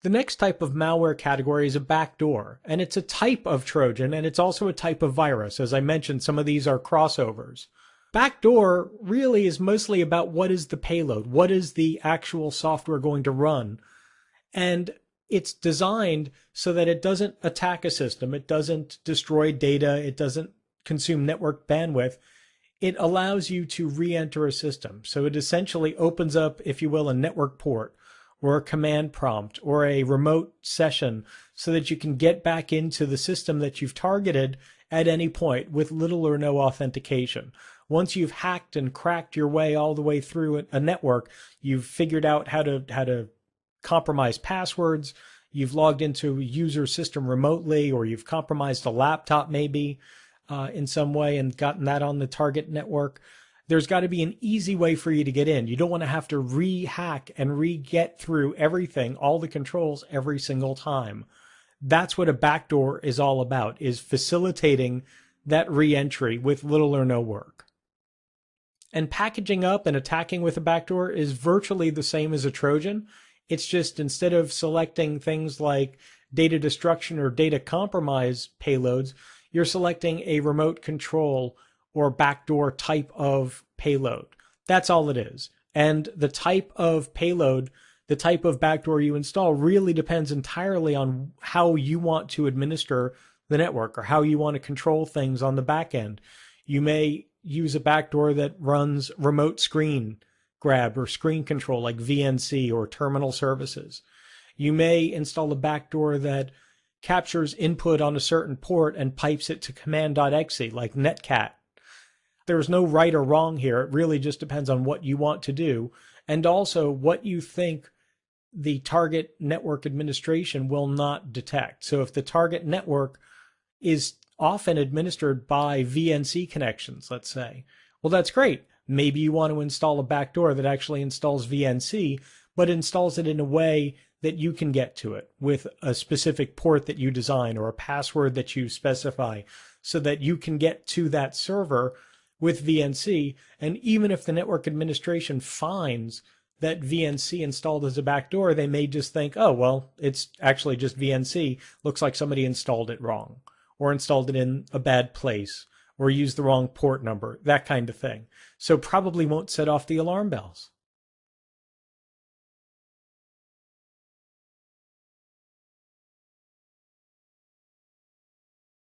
The next type of malware category is a backdoor, and it's a type of Trojan, and it's also a type of virus. As I mentioned, some of these are crossovers. Backdoor really is mostly about what is the payload, what is the actual software going to run, and it's designed so that it doesn't attack a system, it doesn't destroy data, it doesn't consume network bandwidth. It allows you to re-enter a system. So it essentially opens up, if you will, a network port or a command prompt or a remote session so that you can get back into the system that you've targeted at any point with little or no authentication. Once you've hacked and cracked your way all the way through a network, you've figured out how to compromise passwords, you've logged into a user system remotely, or you've compromised a laptop maybe in some way and gotten that on the target network. There's got to be an easy way for you to get in. You don't want to have to re-hack and re-get through everything, all the controls every single time. That's what a backdoor is all about, is facilitating that re-entry with little or no work. And packaging up and attacking with a backdoor is virtually the same as a Trojan. It's just instead of selecting things like data destruction or data compromise payloads, you're selecting a remote control or backdoor type of payload. That's all it is. And the type of payload, the type of backdoor you install really depends entirely on how you want to administer the network or how you want to control things on the back end. You may use a backdoor that runs remote screen grab or screen control like VNC or terminal services. You may install a backdoor that captures input on a certain port and pipes it to command.exe like netcat. There's no right or wrong here. It really just depends on what you want to do and also what you think the target network administration will not detect. So if the target network is often administered by VNC connections, let's say, well, that's great. Maybe you want to install a backdoor that actually installs VNC, but installs it in a way that you can get to it with a specific port that you design or a password that you specify so that you can get to that server with VNC. And even if the network administration finds that VNC installed as a backdoor, they may just think, oh, well, it's actually just VNC. Looks like somebody installed it wrong or installed it in a bad place or used the wrong port number, that kind of thing. So probably won't set off the alarm bells.